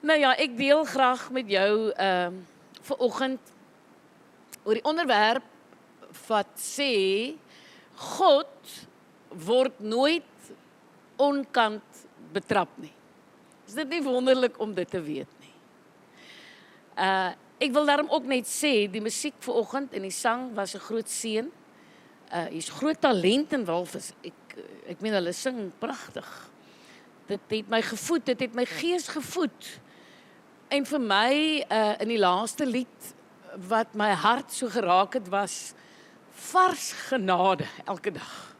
Nou ja, ek deel graag met jou vanoggend oor die onderwerp wat sê God word nooit onkant betrap nie. Is dit nie wonderlik om dit te weet nie? Ek wil daarom ook net sê die musiek vanoggend en die sang was 'n groot seën. Hier's groot talent in Walvis. Ek meen hulle sing pragtig. Dit het my gevoed, dit het my gees gevoed. En vir my in die laaste lied wat my hart so geraak het was vars genade elke dag.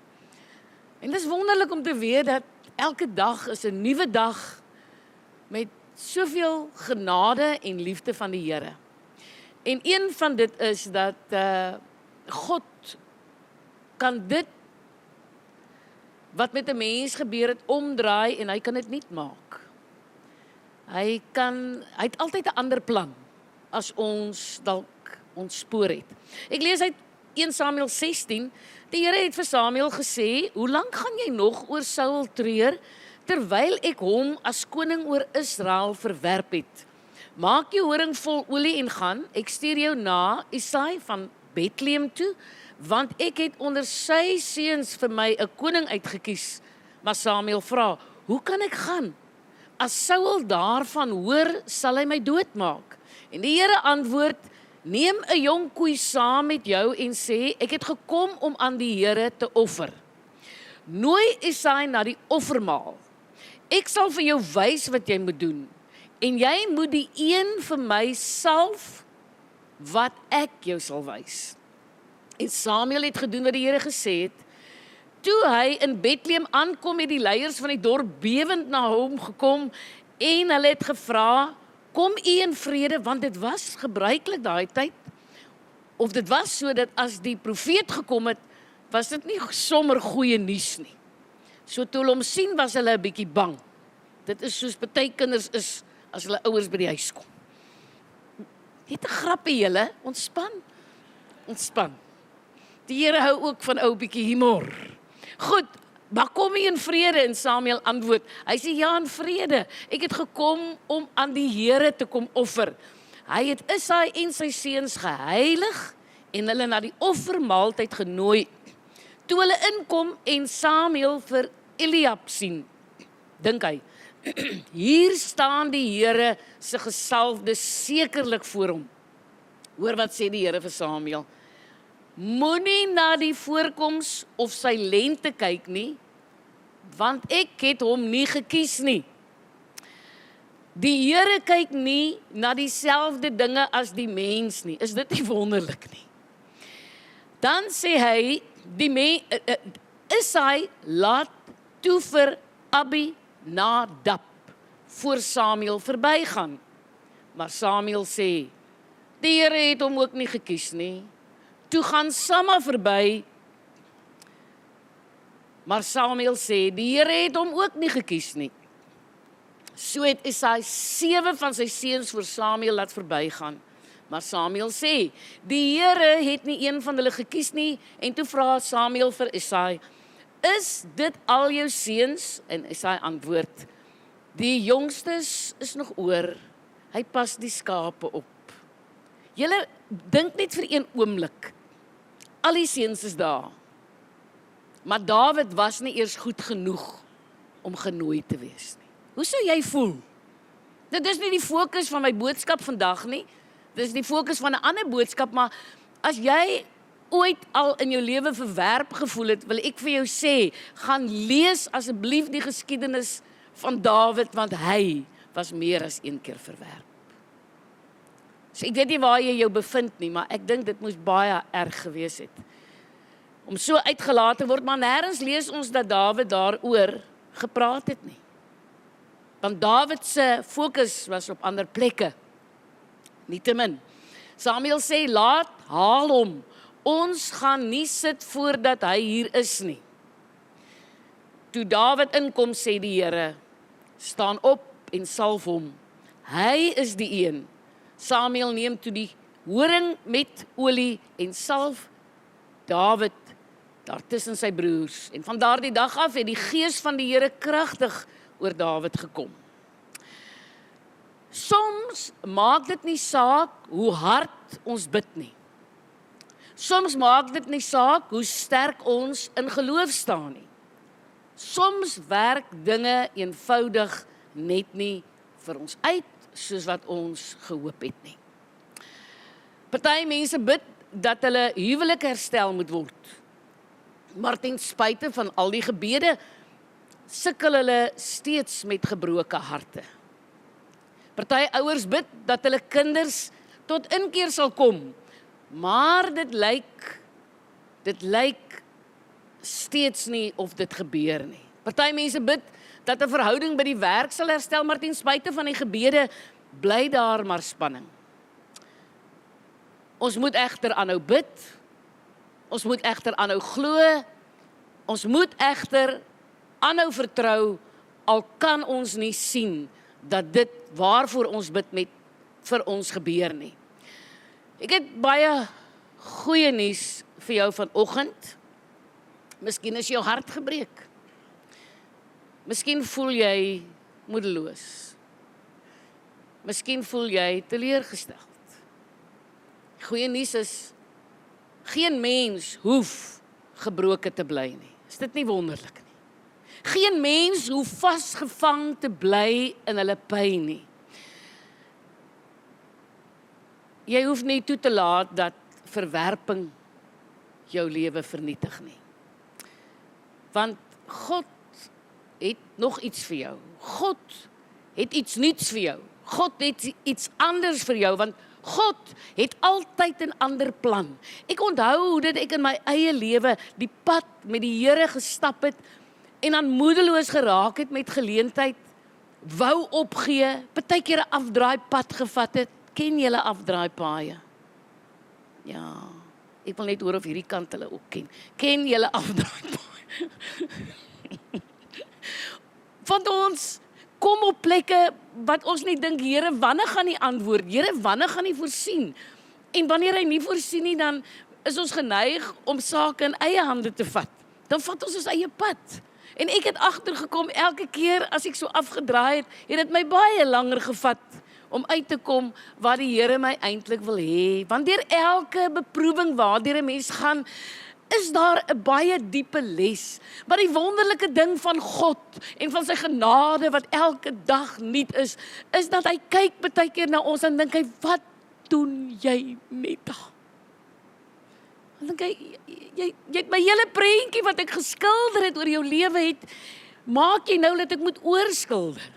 En dit is wonderlik om te weet dat elke dag is 'n nuwe dag met soveel genade en liefde van die Here. En een van dit is dat God kan dit wat met 'n mens gebeur het omdraai en hy kan dit nuut maak. Hy het altyd 'n ander plan as ons dalk ons spoor het. Ek lees uit 1 Samuel 16, die Here het vir Samuel gesê, hoe lank gaan jy nog oor Saul treur, terwyl ek hom as koning oor Israel verwerp het? Maak jou horing vol olie en gaan, ek stuur jou na Isai van Bethlehem toe, want ek het onder sy seuns vir my 'n koning uitgekies. Maar Samuel vra, hoe kan ek gaan? As Saul daarvan hoor, sal hy my doodmaak. En die Here antwoord, neem 'n jong koei saam met jou en sê, ek het gekom om aan die Here te offer. Nooi Isai na die offermaal. Ek sal vir jou wys wat jy moet doen. En jy moet die een vir my salf wat ek jou sal wys. En Samuel het gedoen wat die Here gesê het. Toe hy in Bethlehem aankom, het die leiers van die dorp bewend na hom gekom en hulle het gevra, kom u in vrede, want dit was gebruiklik daai tyd, of dit was so dat as die profeet gekom het, was dit nie sommer goeie nuus nie. So toe hulle hom sien, was hulle 'n bietjie bang. Dit is soos party kinders is as hulle ouers by die huis kom. Net 'n grappie julle, ontspan. Die Here hou ook van ou bietjie humor. Goed, maar kom jy in vrede? En Samuel antwoord, hy sê ja, in vrede. Ek het gekom om aan die Here te kom offer. Hy het Isai en sy seuns geheilig en hulle na die offermaaltyd genooi. Toe hulle inkom en Samuel vir Eliab sien, dink hy, hier staan die Here se gesalfde sekerlik voor hom. Hoor wat sê die Here vir Samuel, moenie na die voorkoms of sy lengte kyk nie, want ek het hom nie gekies nie. Die Here kyk nie na dieselfde dinge as die mens nie. Is dit nie wonderlik nie? Dan sê hy, Isai laat toe vir Abinadab voor Samuel verbygaan. Maar Samuel sê, die Here het hom ook nie gekies nie. Toe gaan Samma verby, maar Samuel sê, die Here het hom ook nie gekies nie. So het Isai 7 van sy seuns voor Samuel laat verbygaan. Maar Samuel sê, die Here het nie een van hulle gekies nie, en toe vra Samuel vir Isai, is dit al jou seuns? En Isai antwoord, die jongstes is nog oor, hy pas die skape op. Julle dink net vir een oomblik, al die seuns is daar, maar Dawid was nie eers goed genoeg om genooi te wees nie. Hoe sou jy voel? Dit is nie die fokus van my boodskap vandag nie, dit is die fokus van 'n ander boodskap, maar as jy ooit al in jou lewe verwerp gevoel het, wil ek vir jou sê, gaan lees asseblief die geskiedenis van Dawid, want hy was meer as een keer verwerp. So ek weet nie waar jy jou bevind nie, maar ek dink dit moes baie erg gewees het. Om so uitgelaat te word, maar nêrens lees ons dat Dawid daaroor gepraat het nie. Want Dawid se fokus was op ander plekke. Nietemin, Samuel sê, haal hom. Ons gaan nie sit voordat hy hier is nie. Toe Dawid inkom, sê die Here, staan op en salf hom. Hy is die een. Samuel neem toe die horing met olie en salf Dawid daar tussen sy broers. En van daardie dag af het die gees van die Here kragtig oor Dawid gekom. Soms maak dit nie saak hoe hard ons bid nie. Soms maak dit nie saak hoe sterk ons in geloof staan nie. Soms werk dinge eenvoudig net nie vir ons uit, soos wat ons gehoop het nie. Party mense bid dat hulle huwelik herstel moet word. Maar ten spyte van al die gebede, sukkel hulle steeds met gebroke harte. Party ouers bid dat hulle kinders tot inkeer sal kom, maar dit lyk steeds nie of dit gebeur nie. Party mense bid dat 'n verhouding by die werk sal herstel, maar ten spyte van die gebede bly daar maar spanning. Ons moet egter aanhou bid, ons moet egter aanhou glo, ons moet egter aanhou vertrou, al kan ons nie sien dat dit waarvoor ons bid met vir ons gebeur nie. Ek het baie goeie nuus vir jou vanoggend. Miskien is jou hart gebreek. Miskien voel jy moedeloos. Miskien voel jy teleurgesteld. Goeie nuus is, geen mens hoef gebroken te bly nie. Is dit nie wonderlik nie? Geen mens hoef vasgevang te bly in hulle pyn nie. Jy hoef nie toe te laat dat verwerping jou lewe vernietig nie. Want God het nog iets vir jou. God het iets nuuts vir jou. God het iets anders vir jou, want God het altyd 'n ander plan. Ek onthou hoe dit ek in my eie lewe die pad met die Here gestap het en dan moedeloos geraak het met geleentheid, wou opgee, partykeer 'n afdraai pad gevat het. Ken julle afdraai paaie? Ja, ek wil net hoor of hierdie kant hulle ook ken. Ken julle afdraai paaie? Want ons kom op plekke wat ons nie dink, Here, wanneer gaan U antwoord? Here, wanneer gaan U voorsien? En wanneer Hy nie voorsien nie, dan is ons geneig om sake in eie hande te vat. Dan vat ons eie pad. En ek het agtergekom, elke keer as ek so afgedraai het, het dit my baie langer gevat om uit te kom waar die Here my eintlik wil hê. Want deur elke beproewing waardeur 'n mens gaan, is daar 'n baie diepe les. Maar die wonderlike ding van God en van sy genade wat elke dag nuut is dat Hy kyk baie keer na ons en dink Hy, wat doen jy met daar? Dan dink Hy, jy het my hele prentjie wat ek geskilder het oor jou lewe maak jy nou dat ek moet oorskilder.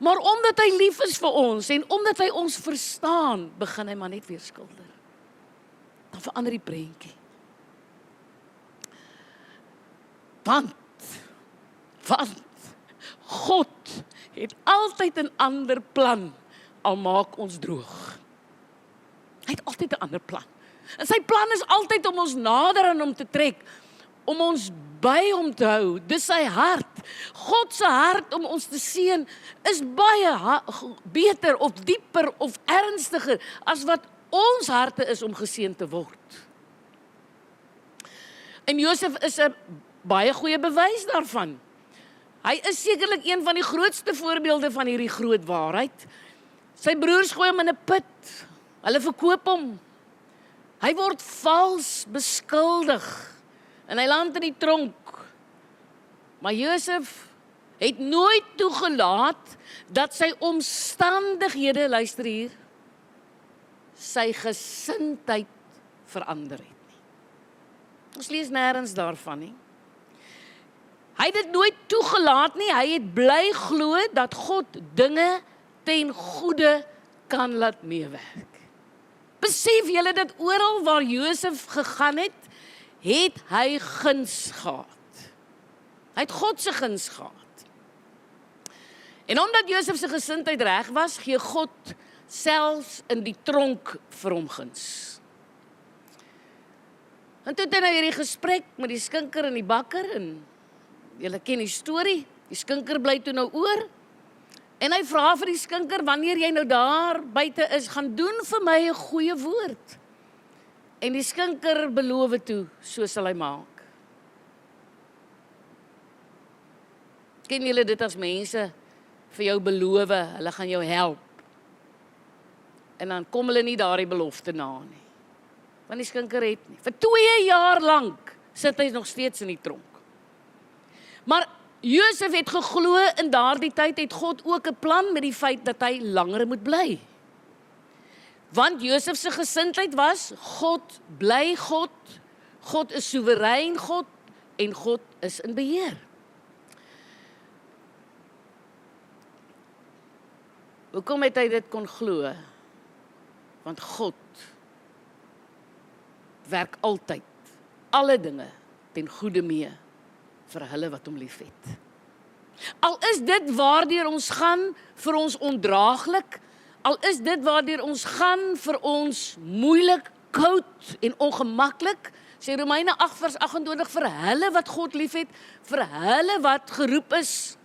Maar omdat Hy lief is vir ons en omdat Hy ons verstaan, begin Hy maar net weer skilder. Dan verander die prentjie. Want God het altyd 'n ander plan, al maak ons droog. Hy het altyd 'n ander plan. En sy plan is altyd om ons nader aan hom te trek, om ons by hom te hou. Dis sy hart. God se hart om ons te seën is baie beter of dieper of ernstiger as wat ons harte is om geseën te word. En Josef is 'n baie goeie bewys daarvan. Hy is sekerlik een van die grootste voorbeelde van hierdie groot waarheid. Sy broers gooi hom in 'n put. Hulle verkoop hom. Hy word vals beskuldig en hy land in die tronk. Maar Josef het nooit toegelaat dat sy omstandighede, luister hier, sy gesindheid verander het nie. Ons lees nêrens daarvan nie. Hy het dit nooit toegelaat nie, hy het bly glo dat God dinge ten goeie kan laat meewerk. Besef julle dat oral waar Josef gegaan het, het hy guns gehad. Hy het God se guns gehad. En omdat Josef se gesindheid reg was, gee God selfs in die tronk vir hom guns. En toe het hy nou hierdie gesprek met die skinker en die bakker, en julle ken die storie, die skinker bly toe nou oor, en hy vra vir die skinker, wanneer jy nou daar buite is, gaan doen vir my 'n goeie woord. En die skinker beloof toe, so sal hy maak. Ken julle dit as mense vir jou beloof, hulle gaan jou help, En dan kom hulle nie daardie belofte na nie. Want die skinker het nie. Vir 2 jaar lank sit hy nog steeds in die tronk. Maar Josef het geglo in daardie tyd het God ook 'n plan met die feit dat hy langer moet bly. Want Josef se gesindheid was, God bly God, God is soewerein God en God is in beheer. Hoekom het hy dit kon glo? Want God werk altyd, alle dinge ten goeie mee vir hulle wat hom liefhet. Al is dit waardeur ons gaan vir ons ondraaglik, al is dit waardeur ons gaan vir ons moeilik, koud en ongemaklik, sê Romeine 8 vers 28, vir hulle wat God liefhet, vir hulle wat geroep is,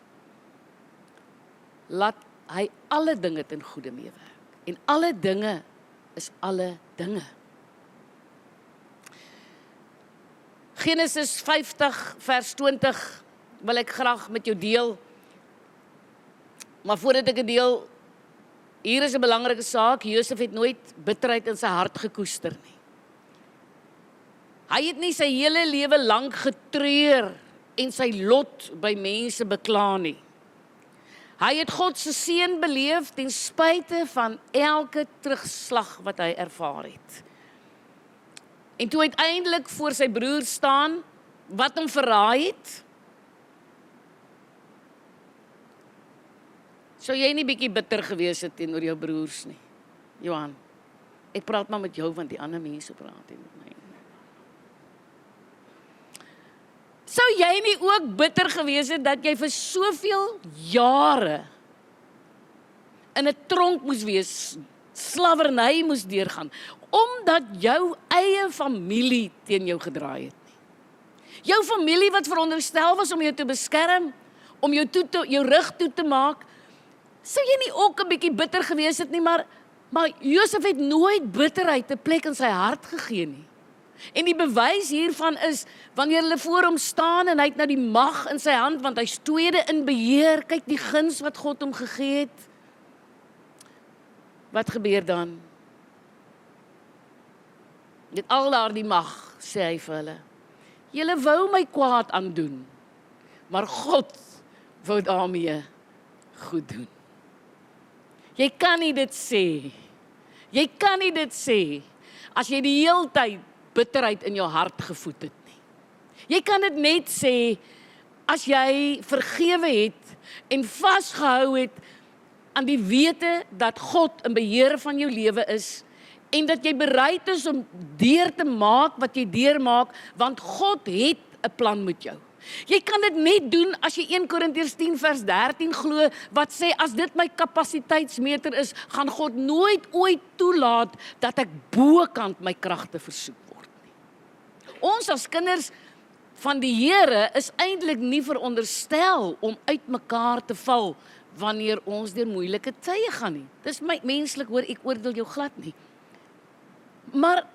laat hy alle dinge ten goeie meewerk. En alle dinge is alle dinge. Genesis 50 vers 20 wil ek graag met jou deel. Maar voordat ek dit deel, hier is 'n belangrike saak. Josef het nooit bitterheid in sy hart gekoester nie. Hy het nie sy hele lewe lank getreur en sy lot by mense bekla nie. Hy het God se seën beleef ten spyte van elke terugslag wat hy ervaar het. En toe uiteindelik voor sy broer staan, wat hom verraai het, sou jy nie bietjie bitter gewees het teenoor jou broers nie, Johan? Ek praat maar met jou, want die ander mense praat nie met my. Sou jy nie ook bitter gewees het dat jy vir soveel jare in 'n tronk moes wees, slawerny moes deurgaan, omdat jou eie familie teen jou gedraai het nie. Jou familie wat veronderstel was om jou te beskerm, om jou rug toe te maak, sou jy nie ook 'n bietjie bitter gewees het nie, maar Josef het nooit bitterheid 'n plek in sy hart gegee nie. En die bewys hiervan is, wanneer hulle voor hom staan en hy het nou die mag in sy hand, want hy's tweede in beheer, kyk die guns wat God hom gegee het. Wat gebeur dan? Met al daardie mag, sê hy vir hulle, julle wou my kwaad aandoen, maar God wou daarmee goed doen. Jy kan nie dit sê. Jy kan nie dit sê as jy die hele tyd bitterheid in jou hart gevoed het nie. Jy kan dit net sê as jy vergewe het en vasgehou het aan die wete dat God in beheer van jou lewe is en dat jy bereid is om deur te maak wat jy deurmaak, want God het 'n plan met jou. Jy kan dit net doen as jy 1 Korintiërs 10 vers 13 glo, wat sê, as dit my kapasiteitsmeter is, gaan God nooit ooit toelaat dat ek bokant my kragte versoek word nie. Ons as kinders van die Here is eintlik nie veronderstel om uit mekaar te val wanneer ons deur moeilike tye gaan nie. Dis my menslik, hoor, ek oordeel jou glad nie. Maar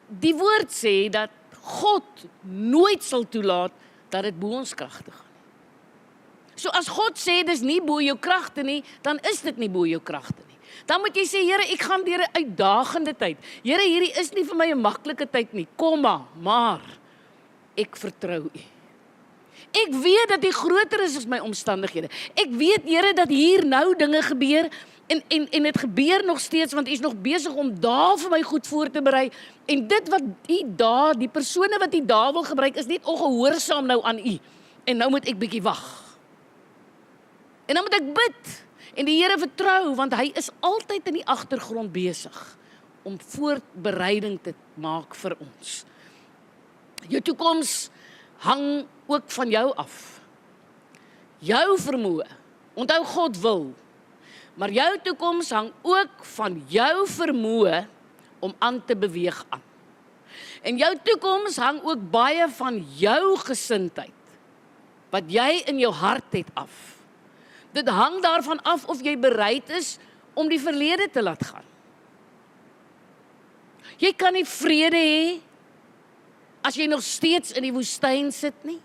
die woord sê dat God nooit sal toelaat dat dit bo ons kragte gaan nie. So as God sê dis nie bo jou kragte nie, dan is dit nie bo jou kragte nie. Dan moet jy sê, Here, ek gaan deur 'n uitdagende tyd. Here, hierdie is nie vir my 'n maklike tyd nie, maar ek vertrou U. Ek weet dat U groter is as my omstandighede. Ek weet, Here, dat hier nou dinge gebeur en dit gebeur nog steeds, want U is nog besig om daar vir my goed voor te berei. En dit wat U daar, die persone wat U daar wil gebruik, is net ongehoorsaam nou aan U. En nou moet ek bietjie wag. En dan moet ek bid en die Here vertrou, want Hy is altyd in die agtergrond besig om voorbereiding te maak vir ons. Jou toekoms hang ook van jou af. Jou vermoë, onthou God wil, maar jou toekoms hang ook van jou vermoë om aan te beweeg aan. En jou toekoms hang ook baie van jou gesindheid, wat jy in jou hart het af. Dit hang daarvan af of jy bereid is om die verlede te laat gaan. Jy kan nie vrede hê as jy nog steeds in die woestyn sit nie.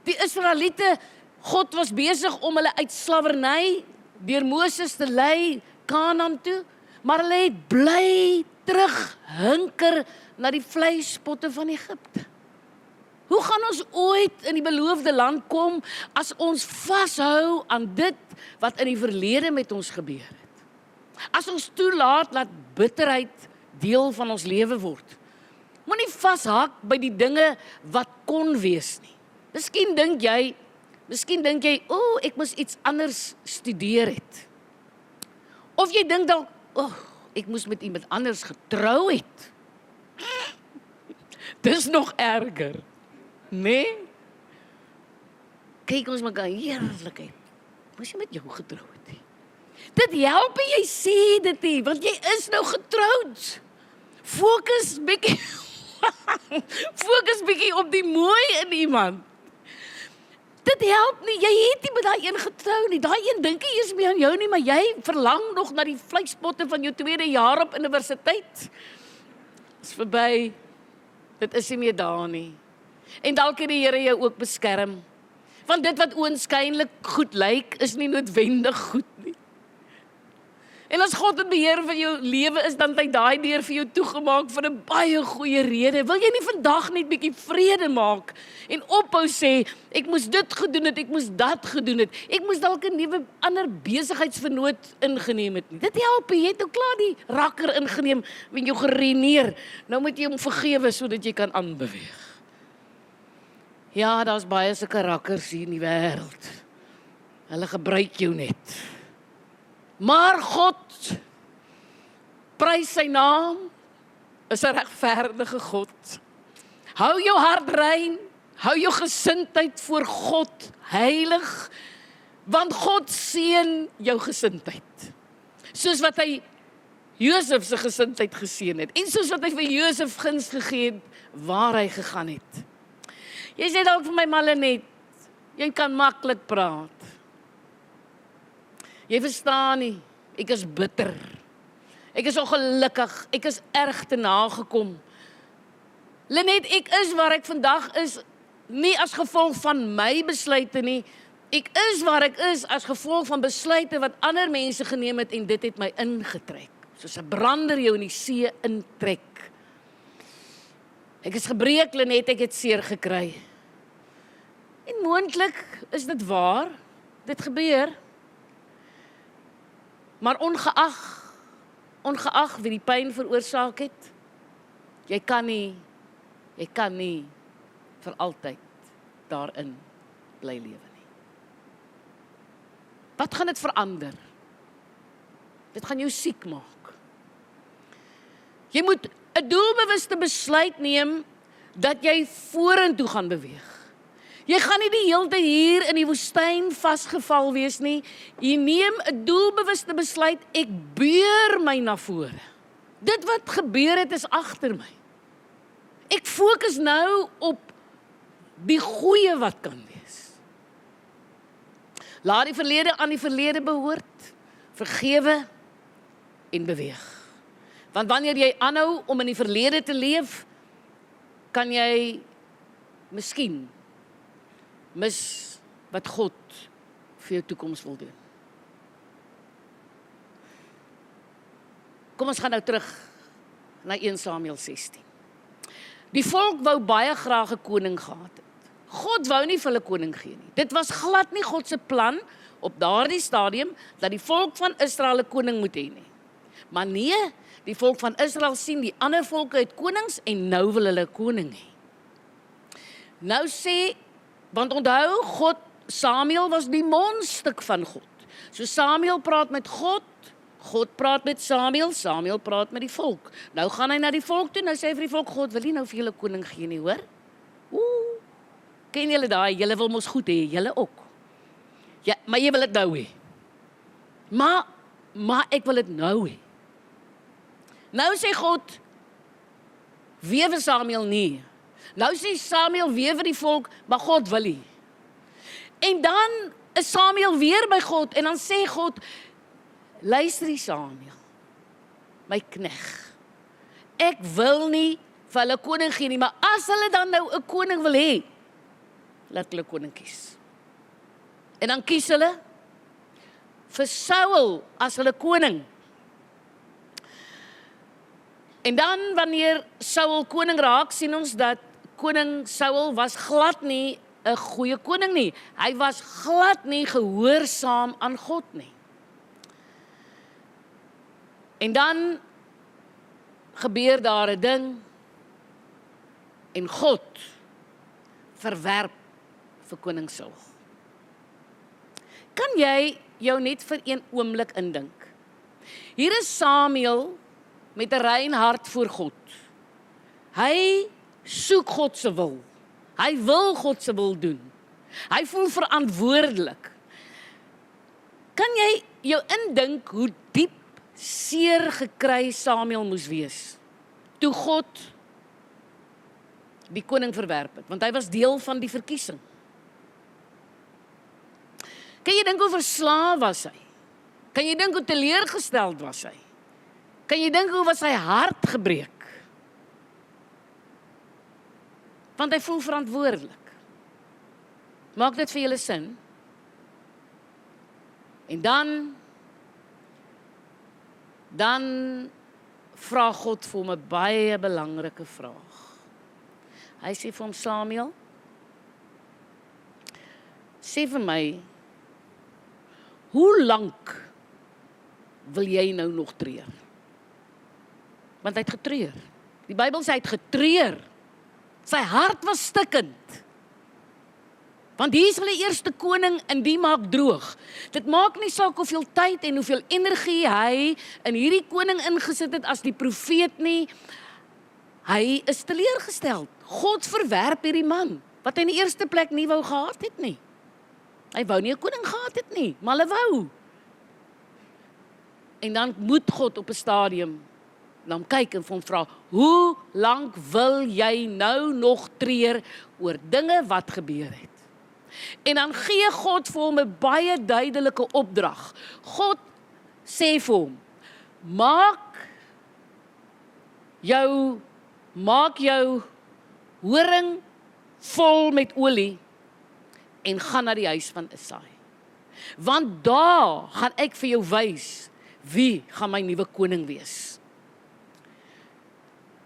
Die Israeliete God was besig om hulle uit slawerny deur Moses te lei Kanaan toe, maar hulle het bly terughunker na die vleispotte van Egipte. Hoe gaan ons ooit in die beloofde land kom as ons vashou aan dit wat in die verlede met ons gebeur het? As ons toelaat dat bitterheid deel van ons lewe word. Moenie vashak by die dinge wat kon wees nie. Miskien dink jy, ek moes iets anders studeer het. Of jy dink dalk, ek moes met iemand anders getrou het. Dis nog erger. Nee? Kyk ons mekaar heerlikheid. Moes jy met jou getrou het nie. Dit help jy sê dit nie, want jy is nou getroud. Fokus bietjie op die mooi in iemand. Dit help nie, jy het nie met daai een getrou nie. Daai een dink nie eens meer aan jou nie, maar jy verlang nog na die vleispotte van jou tweede jaar op universiteit. Dis verby. Dit is nie meer daar nie. En dalk het die Here jou ook beskerm. Want dit wat oënskynlik goed lyk, is nie noodwendig goed nie. En as God in beheer van jou lewe is, dan het hy daai deur vir jou toegemaak vir 'n baie goeie rede. Wil jy nie vandag net bietjie vrede maak en ophou sê, ek moes dit gedoen het, ek moes dat gedoen het, ek moes dalk 'n nuwe ander besigheidsvernoot ingeneem het nie. Dit help, jy het nou klaar die rakker ingeneem en jou gereneer. Nou moet jy hom vergewe sodat jy kan aanbeweeg. Ja, daar's baie sulke rakkers hier in die wêreld. Hulle gebruik jou net. Maar God, prys sy naam, is 'n regverdige God. Hou jou hart rein, hou jou gesindheid voor God heilig, want God seën jou gesindheid. Soos wat hy Josef se gesindheid geseën het, en soos wat hy vir Josef guns gegee het, waar hy gegaan het. Jy sê dalk vir my Malenet, jy kan maklik praat. Jy verstaan nie, ek is bitter. Ek is ongelukkig, ek is erg te nagekom. Lenet, ek is waar ek vandag is, nie as gevolg van my besluite nie. Ek is waar ek is as gevolg van besluite wat ander mense geneem het en dit het my ingetrek. Soos 'n brander jou in die see intrek. Ek is gebreek, Lenet, ek het seer gekry. En moontlik is dit waar, dit gebeur. Maar ongeag wie die pyn veroorsaak het, jy kan nie vir altyd daarin bly lewe nie. Wat gaan dit verander? Dit gaan jou siek maak. Jy moet 'n doelbewuste besluit neem dat jy vorentoe gaan beweeg. Jy gaan nie die hele tyd hier in die woestyn vasgeval wees nie. Jy neem 'n doelbewuste besluit, ek beur my na vore. Dit wat gebeur het is agter my. Ek fokus nou op die goeie wat kan wees. Laat die verlede aan die verlede behoort, vergewe en beweeg. Want wanneer jy aanhou om in die verlede te leef, kan jy miskien mis wat God vir jou toekoms wil doen. Kom ons gaan nou terug na 1 Samuel 16. Die volk wou baie graag 'n koning gehad het. God wou nie vir hulle koning gee nie. Dit was glad nie God se plan op daardie stadium dat die volk van Israel 'n koning moet hê nie. Maar nee, die volk van Israel sien die ander volke het konings en nou wil hulle 'n koning hê. Nou sê, want onthou, Samuel was die mondstuk van God. So Samuel praat met God, God praat met Samuel, Samuel praat met die volk. Nou gaan hy na die volk toe, nou sê hy vir die volk, God wil nie nou vir julle koning gee nie, hoor? Ken julle daai, julle wil mos goed hê, julle ook. Ja, maar jy wil dit nou hê. Maar ek wil dit nou hê. Nou sê God, weer vir Samuel nie. Nou sê Samuel weer vir die volk, maar God wil nie. En dan is Samuel weer by God, en dan sê God, luister die Samuel, my knegg, ek wil nie vir hulle koning gee nie, maar as hulle dan nou 'n koning wil hê, laat hulle koning kies. En dan kies hulle vir Saul as hulle koning. En dan wanneer Saul koning raak, sien ons dat koning Saul was glad nie 'n goeie koning nie. Hy was glad nie gehoorsaam aan God nie. En dan gebeur daar 'n ding en God verwerp vir koning Saul. Kan jy jou net vir een oomblik indink? Hier is Samuel met 'n rein hart voor God. Hy soek God se wil. Hy wil God se wil doen. Hy voel verantwoordelik. Kan jy jou indink hoe diep seer gekry Samuel moes wees toe God die koning verwerp het, want hy was deel van die verkiesing. Kan jy dink hoe verslaaf was hy? Kan jy dink hoe teleurgesteld was hy? Kan jy dink hoe was sy hart gebreek? Want hy voel verantwoordelik. Maak dit vir julle sin? En dan vra God vir hom 'n baie belangrike vraag. Hy sê vir hom, Samuel, sê vir my, hoe lank wil jy nou nog treur? Want hy het getreur. Die Bybel sê hy het getreur. Sy hart was stikkend. Want hier is hulle eerste koning en die maak droog. Dit maak nie saak hoeveel tyd en hoeveel energie hy in hierdie koning ingesit het as die profeet nie. Hy is teleurgesteld. God verwerp hierdie man, wat hy in die eerste plek nie wou gehad het nie. Hy wou nie 'n koning gehad het nie, maar hulle wou. En dan moet God op 'n stadium na hom kyk en vir hom vra, hoe lank wil jy nou nog treur oor dinge wat gebeur het? En dan gee God vir hom 'n baie duidelike opdrag. God sê vir hom, maak jou horing vol met olie en gaan na die huis van Isaai. Want daar gaan ek vir jou wys wie gaan my nuwe koning wees.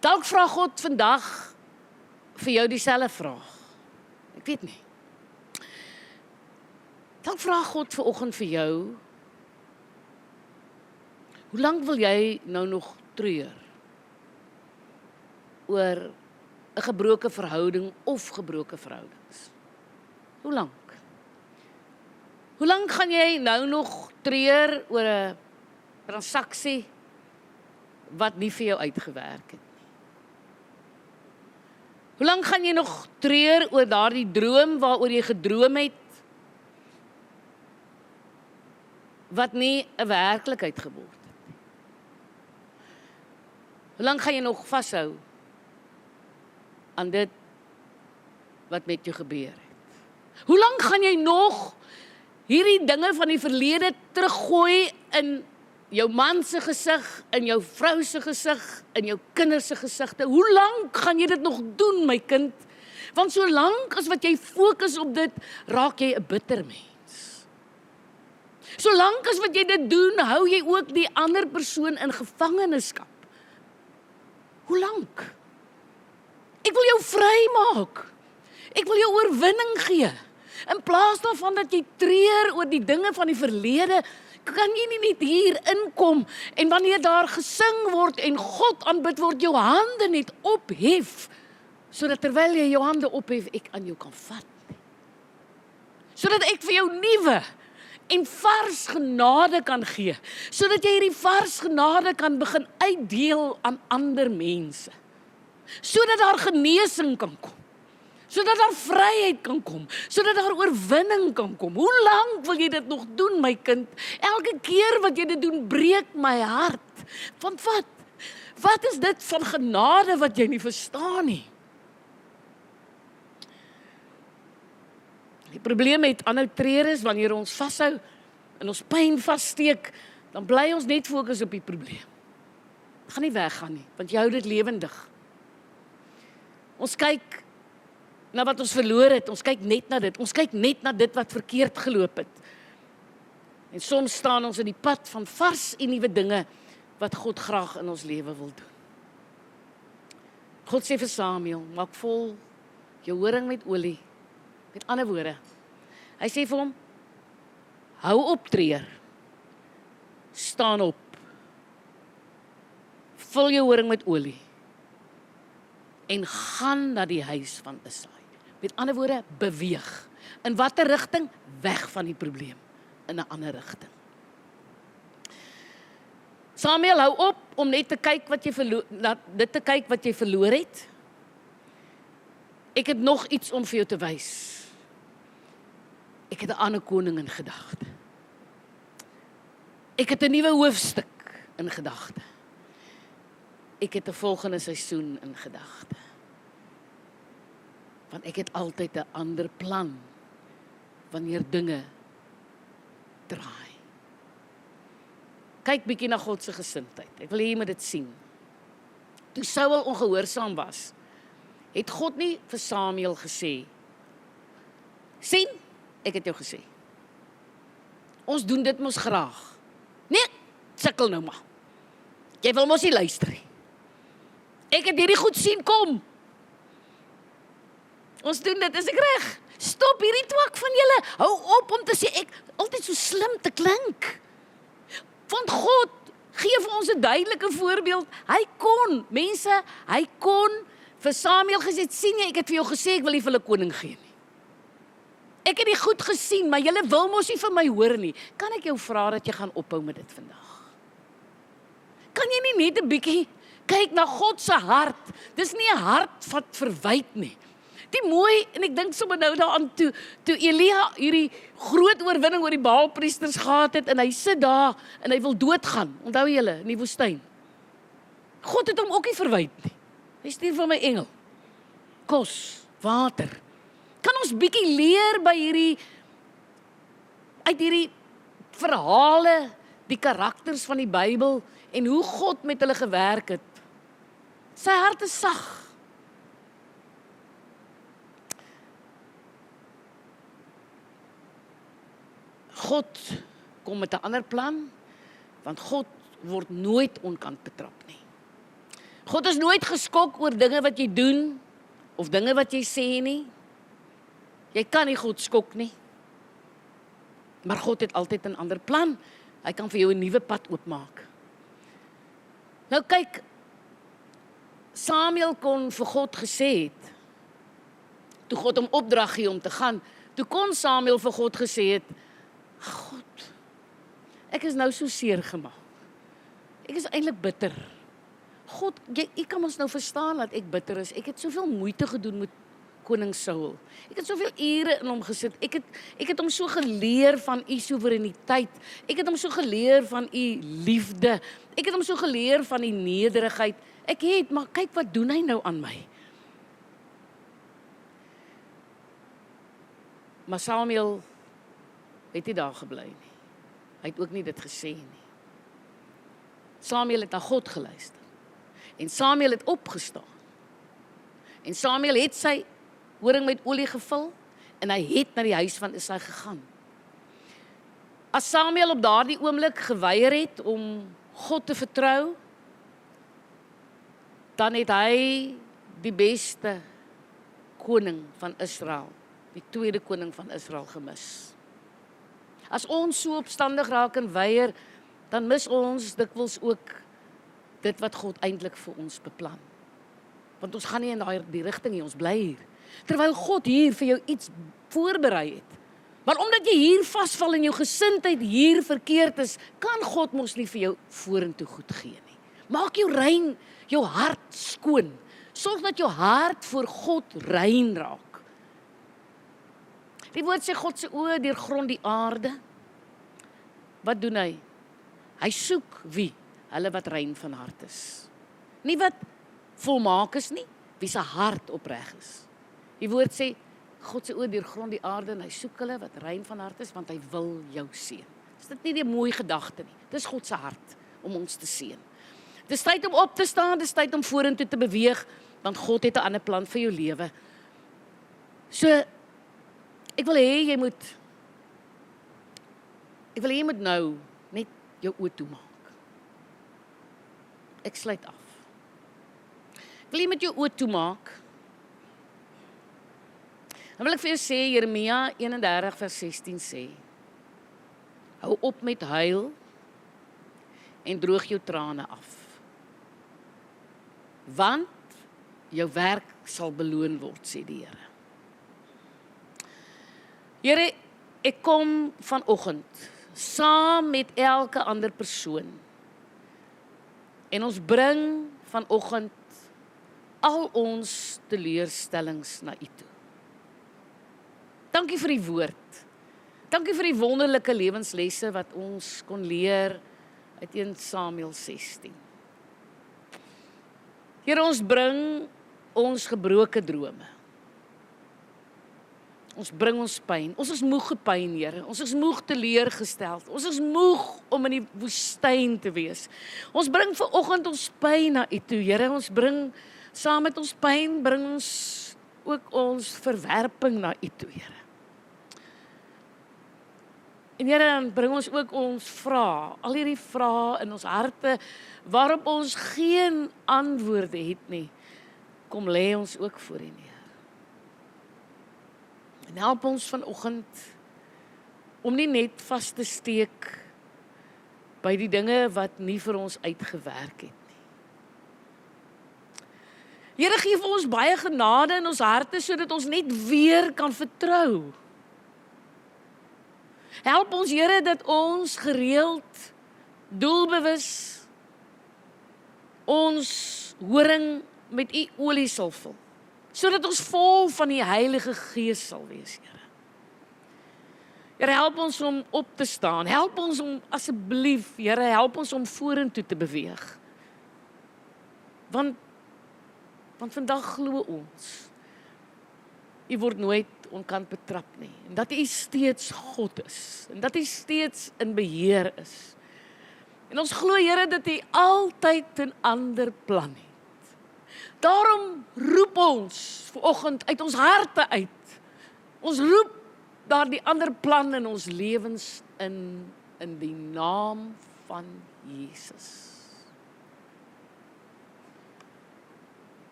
Dalk vra God vandag vir jou dieselfde vraag. Ek weet nie. Dalk vra God vanoggend vir jou, hoe lank wil jy nou nog treur oor 'n gebroke verhouding of gebroke verhoudings? Hoe lank? Hoe lank gaan jy nou nog treur oor 'n transaksie wat nie vir jou uitgewerk het nie? Hoe lank gaan jy nog treur oor daardie droom waaroor jy gedroom het, wat nie 'n werklikheid geword het nie? Hoe lank gaan jy nog vashou aan dit wat met jou gebeur het? Hoe lank gaan jy nog hierdie dinge van die verlede teruggooi in jou man se gesig, in jou vrou se gesig, in jou kinders se gesigte? Hoe lank gaan jy dit nog doen, my kind? Want solank as wat jy fokus op dit, raak jy 'n bitter mens. Solank as wat jy dit doen, hou jy ook die ander persoon in gevangenskap. Hoe lank? Ek wil jou vrymaak. Ek wil jou oorwinning gee. In plaas daarvan dat jy treur oor die dinge van die verlede, kan jy nie net hier inkom en wanneer daar gesing word en God aanbid word, jou hande net ophef, sodat terwyl jy jou hande ophef, ek aan jou kan vat. Sodat ek vir jou nuwe en vars genade kan gee, sodat jy hierdie vars genade kan begin uitdeel aan ander mense. Sodat daar genesing kan kom. Sodat daar vryheid kan kom, sodat daar oorwinning kan kom. Hoe lank wil jy dit nog doen, my kind? Elke keer wat jy dit doen, breek my hart. Want wat? Wat is dit van genade wat jy nie verstaan nie? Die probleem met aanhou treur is, wanneer ons vashou en ons pyn vassteek, dan bly ons net fokus op die probleem. Het gaan nie weggaan nie, want jy hou dit lewendig. Ons kyk na wat ons verloor het, ons kyk net na dit. Ons kyk net na dit wat verkeerd geloop het. En soms staan ons in die pad van vars en nuwe dinge wat God graag in ons lewe wil doen. God sê vir Samuel, maak vol jou horing met olie. Met ander woorde, hy sê vir hom, hou op treur, staan op, vul jou horing met olie, en gaan na die huis van Isai. Met ander woorde, beweeg. In watter rigting? Weg van die probleem, in 'n ander rigting. Samuel, hou op om net te kyk wat jy verloor het. Ek het nog iets om vir jou te wys. Ek het 'n ander koning in gedagte. Ek het 'n nuwe hoofstuk in gedagte. Ek het 'n volgende seisoen in gedagte. Want ek het altyd 'n ander plan wanneer dinge draai. Kyk bietjie na God se gesindheid. Ek wil hê jy moet dit sien. Toe Saul ongehoorsaam was, het God nie vir Samuel gesê, sien, ek het jou gesê. Ons doen dit mos graag. Nee, sukkel nou maar. Jy wil mos nie luister nie. Ek het hierdie goed sien kom. Ons doen dit, is ek reg? Stop hierdie twak van julle. Hou op om te sê, ek altyd so slim te klink. Want God gee vir ons 'n duidelike voorbeeld. Hy kon vir Samuel gesê, sien jy, ek het vir jou gesê, ek wil nie vir hulle koning gee nie. Ek het die goed gesien, maar julle wil mos nie vir my hoor nie. Kan ek jou vra dat jy gaan ophou met dit vandag? Kan jy nie net 'n bietjie kyk na God se hart? Dis nie 'n hart wat verwyd nie. Die mooi, en ek dink sommer nou daaraan toe Elia hierdie groot oorwinning oor die Baalpriesters gehad het, en hy sit daar, en hy wil doodgaan, onthou julle, in die woestyn. God het hom ook nie verwyd nie. Hy stuur vir my engel, kos, water. Kan ons bietjie leer by uit hierdie verhale, die karakters van die Bybel, en hoe God met hulle gewerk het. Sy hart is sag. God kom met 'n ander plan, want God word nooit onkant betrap nie. God is nooit geskok oor dinge wat jy doen, of dinge wat jy sê nie. Jy kan nie God skok nie. Maar God het altyd 'n ander plan. Hy kan vir jou 'n nuwe pad oopmaak. Nou kyk, Samuel kon vir God gesê het, toe God hom opdrag gee om te gaan, toe kon Samuel vir God gesê het, God, ek is nou so seer gemaak. Ek is eintlik bitter. God, jy kan ons nou verstaan dat ek bitter is. Ek het soveel moeite gedoen met koning Saul. Ek het soveel ure in hom gesit. Ek het hom so geleer van u soewereiniteit. Ek het hom so geleer van u liefde. Ek het hom so geleer van die nederigheid. Maar kyk wat doen hy nou aan my. Maar Samuel het nie daar gebly nie. Hy het ook nie dit gesê nie. Samuel het na God geluister. En Samuel het opgestaan. En Samuel het sy horing met olie gevul, en hy het na die huis van Isai gegaan. As Samuel op daardie oomblik geweier het om God te vertrou, dan het hy die beste koning van Israel, die tweede koning van Israel gemis. As ons so opstandig raak en weier, dan mis ons dikwels ook dit wat God eintlik vir ons beplan. Want ons gaan nie in die rigting nie, ons bly hier. Terwyl God hier vir jou iets voorberei het. Maar omdat jy hier vasval en jou gesindheid hier verkeerd is, kan God mos nie vir jou vorentoe goed gee nie. Maak jou rein, jou hart skoon. Sorg dat jou hart voor God rein raak. Die woord sê God se oë deurgrond die aarde. Wat doen hy? Hy soek wie? Hulle wat rein van hart is. Nie wat volmaak is nie, wie se hart opreg is. Die woord sê, God se oë deurgrond die aarde en hy soek hulle wat rein van hart is, want hy wil jou seën. Is dit nie die mooi gedagte nie? Dis God se hart om ons te seën. Dis tyd om op te staan, dis tyd om vorentoe te beweeg, want God het 'n ander plan vir jou lewe. So, ek wil hê jy moet nou net jou oë toemaak. Ek sluit af. Ek wil jy met jou oë toemaak. Dan wil ek vir jou sê, Jeremia 31 vers 16 sê, hou op met huil en droog jou trane af. Want jou werk sal beloon word, sê die Here. Here, ek kom vanoggend saam met elke ander persoon en ons bring vanoggend al ons teleurstellings na U toe. Dankie vir die woord. Dankie vir die wonderlike lewenslesse wat ons kon leer uit 1 Samuel 16. Here, ons bring ons gebroke drome. Ons bring ons pyn. Ons is moeg gepyn, Here. Ons is moeg teleurgesteld. Ons is moeg om in die woestyn te wees. Ons bring vanoggend ons pyn na U toe, Here. Ons bring saam met ons pyn, bring ons ook ons verwerping na U toe, Here. En Here, dan bring ons ook ons vrae, al hierdie vrae in ons harte, waarop ons geen antwoorde het nie, kom lê ons ook voor U neer. En help ons vanoggend om nie net vas te steek by die dinge wat nie vir ons uitgewerk het nie. Here, gee vir ons baie genade in ons harte, sodat ons net weer kan vertrou. Help ons, Here, dat ons gereeld, doelbewus, ons horing met U olie sal vul, sodat ons vol van die Heilige Gees sal wees, Here. Here, help ons om op te staan, help ons om, asseblief, Here, help ons om vorentoe te beweeg. Want vandag glo ons, U word nooit onkant betrap nie, en dat U steeds God is, en dat U steeds in beheer is. En ons glo, Here, dat U altyd 'n ander plan het. Daarom roep ons vanoggend uit ons harte uit. Ons roep daardie ander plan in ons lewens in die naam van Jesus.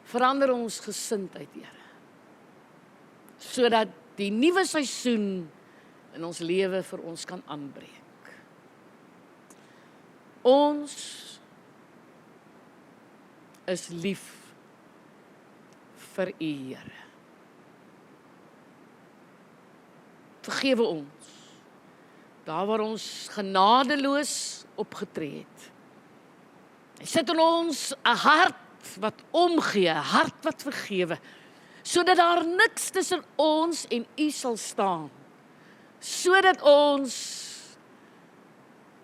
Verander ons gesindheid, Here, sodat die nuwe seisoen in ons lewe vir ons kan aanbreek. Ons is lief vir U, Here. Vergewe ons, daar waar ons genadeloos opgetree het. Sit in ons 'n hart wat omgee, 'n hart wat vergewe, sodat daar niks tussen ons en U sal staan, sodat ons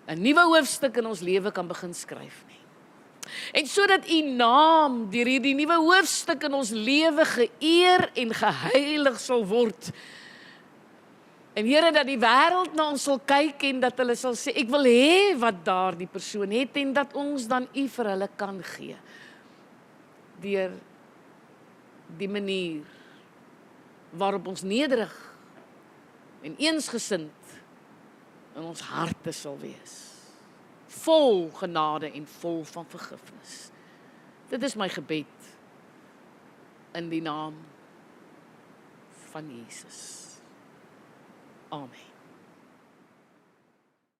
'n nuwe hoofstuk in ons lewe kan begin skryf nie. En sodat U naam deur hierdie nuwe hoofstuk in ons lewe geëer en geheilig sal word. En Here, dat die wêreld na ons sal kyk en dat hulle sal sê, ek wil hê wat daardie persoon het, en dat ons dan U vir hulle kan gee. Deur die manier waarop ons nederig en eensgesind in ons harte sal wees. Vol genade en vol van vergifnis. Dit is my gebed in die naam van Jesus. Amen.